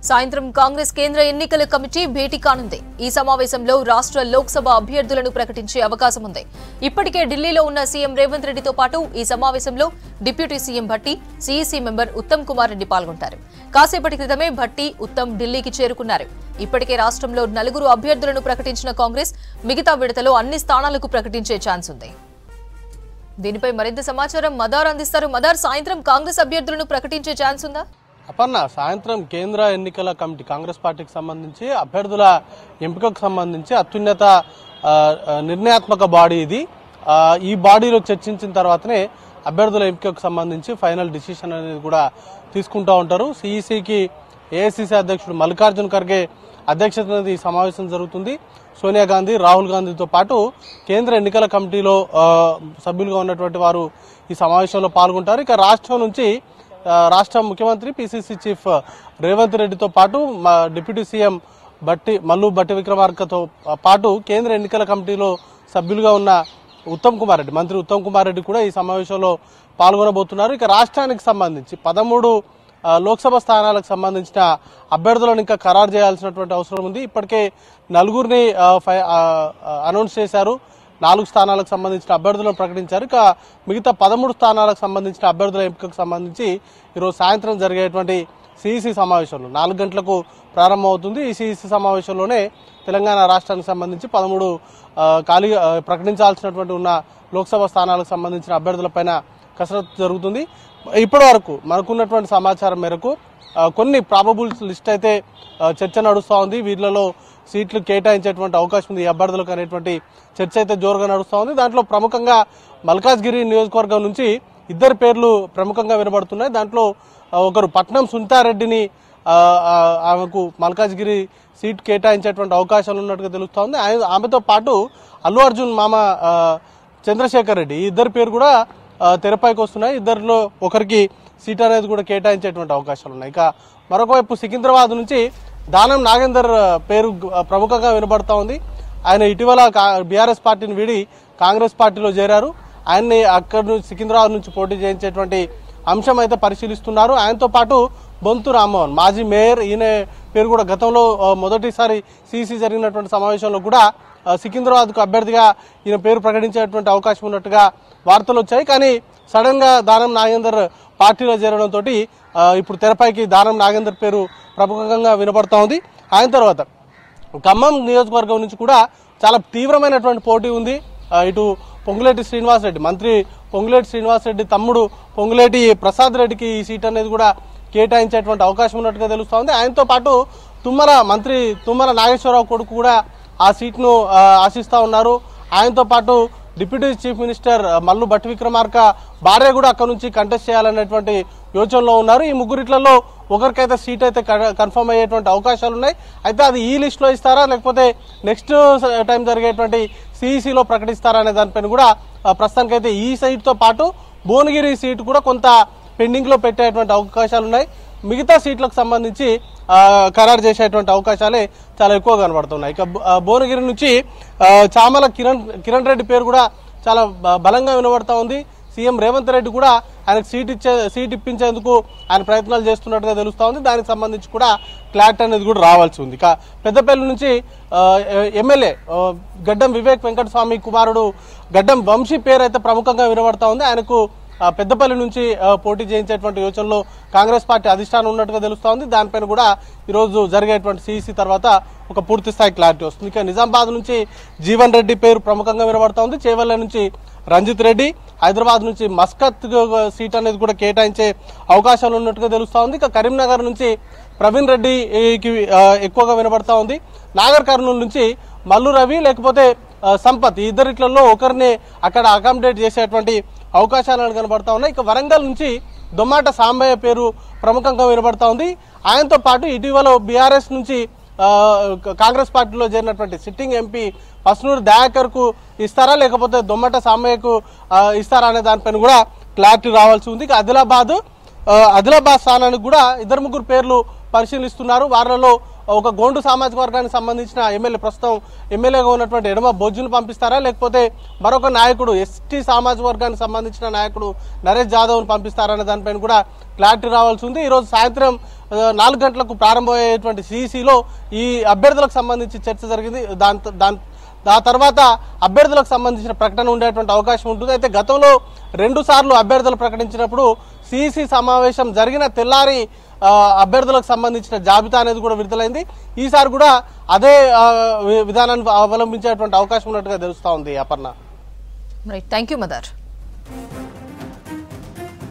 సాయంత్రం కాంగ్రెస్ కేంద్ర ఎన్నికల కమిటీ భేటీ కానుంది. ఈ సమావేశంలో రాష్ట్ర లోక్సభ అభ్యర్థులను ప్రకటించే అవకాశం ఉంది. ఇప్పటికే ఢిల్లీలో ఉన్న సీఎం రేవంత్ రెడ్డితో పాటు ఈ సమావేశంలో deputy CM Bhatti, CEC member Uttam Kumar Reddy పాల్గొంటారు. కాసేపటి క్రితమే భట్టి, ఉత్తమ్ ఢిల్లీకి చేరుకున్నారు. ఇప్పటికే రాష్ట్రంలో 4 అభ్యర్థులను ప్రకటించిన కాంగ్రెస్ మిగతా విడతలో అన్ని స్థానాలకు ప్రకటించే ఛాన్స్ ఉంది. దీనిపై మరింత సమాచారం మదార్ అందిస్తారు. మదార్, సాయంత్రం కాంగ్రెస్ అభ్యర్థులను ప్రకటించే ఛాన్స్ ఉందా? అపర్ణ, సాయంత్రం కేంద్ర ఎన్నికల కమిటీ కాంగ్రెస్ పార్టీకి సంబంధించి అభ్యర్థుల ఎంపికకు సంబంధించి అత్యున్నత నిర్ణయాత్మక బాడీ ఇది. ఈ బాడీలో చర్చించిన తర్వాతనే అభ్యర్థుల ఎంపికకు సంబంధించి ఫైనల్ డిసిషన్ అనేది కూడా తీసుకుంటూ ఉంటారు. సిఈసికి ఏఐసిసి అధ్యక్షుడు మల్లికార్జున్ ఖర్గే అధ్యక్షతన ఈ సమావేశం జరుగుతుంది. సోనియా గాంధీ, రాహుల్ గాంధీతో పాటు కేంద్ర ఎన్నికల కమిటీలో సభ్యులుగా ఉన్నటువంటి వారు ఈ సమావేశంలో పాల్గొంటారు. ఇక రాష్ట్రం నుంచి రాష్ట్ర ముఖ్యమంత్రి పిసిసి చీఫ్ రేవంత్ రెడ్డితో పాటు డిప్యూటీ సీఎం మల్లు భట్టి విక్రమార్కతో పాటు కేంద్ర ఎన్నికల కమిటీలో సభ్యులుగా ఉన్న మంత్రి ఉత్తమ్ కుమార్ రెడ్డి కూడా ఈ సమావేశంలో పాల్గొనబోతున్నారు. ఇక రాష్ట్రానికి సంబంధించి 13 లోక్సభ స్థానాలకు సంబంధించిన అభ్యర్థులను ఇంకా ఖరారు చేయాల్సినటువంటి అవసరం ఉంది. ఇప్పటికే 4 అనౌన్స్ చేశారు. 4 స్థానాలకు సంబంధించిన అభ్యర్థులను ప్రకటించారు. ఇక మిగతా 13 స్థానాలకు సంబంధించిన అభ్యర్థుల ఎంపికకు సంబంధించి ఈరోజు సాయంత్రం జరిగేటువంటి సిఈసి సమావేశంలో 4 గంటలకు ప్రారంభమవుతుంది. ఈ సిఈసి సమావేశంలోనే తెలంగాణ రాష్ట్రానికి సంబంధించి 13 ఖాళీగా ప్రకటించాల్సినటువంటి ఉన్న లోక్సభ స్థానాలకు సంబంధించిన అభ్యర్థులపైన కసరత్తు జరుగుతుంది. ఇప్పటి వరకు మనకున్నటువంటి సమాచారం మేరకు కొన్ని ప్రాబబుల్ లిస్ట్ అయితే చర్చ నడుస్తూ ఉంది. వీళ్ళలో సీట్లు కేటాయించేటువంటి అవకాశం ఉంది ఈ అభ్యర్థులకు అనేటువంటి చర్చ అయితే జోరుగా నడుస్తూ ఉంది. దాంట్లో ప్రముఖంగా మల్కాజ్గిరి నియోజకవర్గం నుంచి 2 పేర్లు ప్రముఖంగా వినబడుతున్నాయి. దాంట్లో ఒకరు పట్నం సునీతారెడ్డిని ఆమెకు మల్కాజ్గిరి సీట్ కేటాయించేటువంటి అవకాశాలు ఉన్నట్టుగా తెలుస్తోంది. ఆమెతో పాటు అల్లు అర్జున్ మామ చంద్రశేఖర్ రెడ్డి, ఈ 2 పేరు కూడా తెరపైకి వస్తున్నాయి. 2లో ఒకరికి సీట్ అనేది కూడా కేటాయించేటువంటి అవకాశాలు ఉన్నాయి. ఇక మరొక వైపు సికింద్రాబాద్ నుంచి దానం నాగేందర్ పేరు ప్రముఖంగా వినబడతా ఉంది. ఆయన ఇటీవల బీఆర్ఎస్ పార్టీని వీడి కాంగ్రెస్ పార్టీలో చేరారు. ఆయన్ని అక్కడి నుంచి సికింద్రాబాద్ నుంచి పోటీ చేయించేటువంటి అంశం అయితే పరిశీలిస్తున్నారు. ఆయనతో పాటు బొంతు రామ్మోహన్, మాజీ మేయర్, ఈయన పేరు కూడా గతంలో మొదటిసారి సిసి జరిగినటువంటి సమావేశంలో కూడా సికింద్రాబాద్కు అభ్యర్థిగా ఈయన పేరు ప్రకటించేటువంటి అవకాశం ఉన్నట్టుగా వార్తలు వచ్చాయి. కానీ సడన్ గా దానం నాగేందర్ పార్టీలో చేరడంతో ఇప్పుడు తెరపైకి దానం నాగేందర్ పేరు ప్రముఖంగా వినపడతా ఉంది. ఆయన తర్వాత ఖమ్మం నియోజకవర్గం నుంచి కూడా చాలా తీవ్రమైనటువంటి పోటీ ఉంది. ఇటు పొంగులేటి శ్రీనివాసరెడ్డి, మంత్రి పొంగులేటి శ్రీనివాసరెడ్డి తమ్ముడు పొంగులేటి ప్రసాద్ రెడ్డికి ఈ సీట్ అనేది కూడా కేటాయించేటువంటి అవకాశం ఉన్నట్టుగా తెలుస్తూ ఉంది. ఆయనతో పాటు మంత్రి తుమ్మల నాగేశ్వరరావు కొడుకు కూడా ఆ సీట్ను ఆశిస్తూ ఉన్నారు. ఆయనతో పాటు deputy chief minister Mallu Bhatti Vikramarka భార్య కూడా అక్కడ నుంచి కంటెస్ట్ చేయాలనేటువంటి యోచనలో ఉన్నారు. ఈ ముగ్గురిట్లలో ఒకరికైతే సీట్ అయితే కన్ఫర్మ్ అయ్యేటువంటి అవకాశాలు ఉన్నాయి. అయితే అది ఈ లిస్టులో ఇస్తారా లేకపోతే నెక్స్ట్ టైం జరిగేటువంటి సిఈసిలో ప్రకటిస్తారా అనే దానిపైన కూడా ప్రస్తుతానికైతే ఈ సీట్తో పాటు భువనగిరి సీట్ కూడా కొంత పెండింగ్ లో పెట్టేటువంటి అవకాశాలు ఉన్నాయి. మిగతా సీట్లకు సంబంధించి ఖరారు చేసేటువంటి అవకాశాలే చాలా ఎక్కువ కనబడుతున్నాయి. ఇక భువనగిరి నుంచి చామల కిరణ్ రెడ్డి పేరు కూడా చాలా బలంగా వినబడతా ఉంది. సీఎం రేవంత్ రెడ్డి కూడా ఆయనకు సీట్ ఇప్పించేందుకు ఆయన ప్రయత్నాలు చేస్తున్నట్టుగా తెలుస్తా ఉంది. దానికి సంబంధించి కూడా క్లారిటీ అనేది కూడా రావాల్సి ఉంది. ఇక పెద్దపల్లి నుంచి ఎమ్మెల్యే గడ్డం వివేక్ వెంకటస్వామి కుమారుడు గడ్డం వంశీ పేరు అయితే ప్రముఖంగా వినబడతా ఉంది. ఆయనకు పెద్దపల్లి నుంచి పోటీ చేయించేటువంటి యోచనలో కాంగ్రెస్ పార్టీ అధిష్టానం ఉన్నట్టుగా తెలుస్తా ఉంది. దానిపైన కూడా ఈరోజు జరిగేటువంటి సిఈసి తర్వాత ఒక పూర్తి స్థాయి క్లారిటీ వస్తుంది. ఇక నిజామాబాద్ నుంచి జీవన్ రెడ్డి పేరు ప్రముఖంగా వినబడతా ఉంది. చేవెళ్ల నుంచి రంజిత్ రెడ్డి, హైదరాబాద్ నుంచి మస్కత్ సీట్ అనేది కూడా కేటాయించే అవకాశాలు ఉన్నట్టుగా తెలుస్తా ఉంది. ఇక కరీంనగర్ నుంచి ప్రవీణ్ రెడ్డికి ఎక్కువగా వినబడతా ఉంది. నాగర్ కర్నూలు నుంచి మల్లు రవి లేకపోతే సంపత్, ఈ 2 ఒకరిని అక్కడ అకామిడేట్ చేసేటువంటి అవకాశాలు కనబడతా ఉన్నాయి. ఇక వరంగల్ నుంచి దొమ్మాట సాంబయ్య పేరు ప్రముఖంగా వినబడతా ఉంది. ఆయనతో పాటు ఇటీవల బీఆర్ఎస్ నుంచి కాంగ్రెస్ పార్టీలో చేరినటువంటి సిట్టింగ్ ఎంపీ పస్నూరు దయాకర్ కు ఇస్తారా లేకపోతే దొమ్మట సాంబయ్యకు ఇస్తారా అనే దానిపైన కూడా క్లారిటీ రావాల్సి ఉంది. ఆదిలాబాద్ స్థానానికి కూడా 2-3 పేర్లు పరిశీలిస్తున్నారు. వారిలో ఒక గోండు సామాజిక వర్గానికి సంబంధించిన ఎమ్మెల్యే, ప్రస్తుతం ఎమ్మెల్యేగా ఉన్నటువంటి ఎడమ బొజ్జును పంపిస్తారా, లేకపోతే మరొక నాయకుడు ఎస్టీ సామాజిక వర్గానికి సంబంధించిన నాయకుడు నరేష్ జాదవ్ను పంపిస్తారా అనే దానిపైన కూడా క్లారిటీ రావాల్సి ఉంది. ఈరోజు సాయంత్రం 4 గంటలకు ప్రారంభమయ్యేటువంటి సిఈసిలో ఈ అభ్యర్థులకు సంబంధించి చర్చ జరిగింది. ఆ తర్వాత అభ్యర్థులకు సంబంధించిన ప్రకటన ఉండేటువంటి అవకాశం ఉంటుంది. అయితే గతంలో 2 సార్లు అభ్యర్థులు ప్రకటించినప్పుడు సిఈసి సమావేశం జరిగిన తెల్లారి అభ్యర్థులకు సంబంధించిన జాబితా అనేది కూడా విడుదలైంది. ఈసారి కూడా అదే విధానాన్ని అవలంబించేటువంటి అవకాశం ఉన్నట్టుగా తెలుస్తా ఉంది. అపర్ణ. Thank you mother.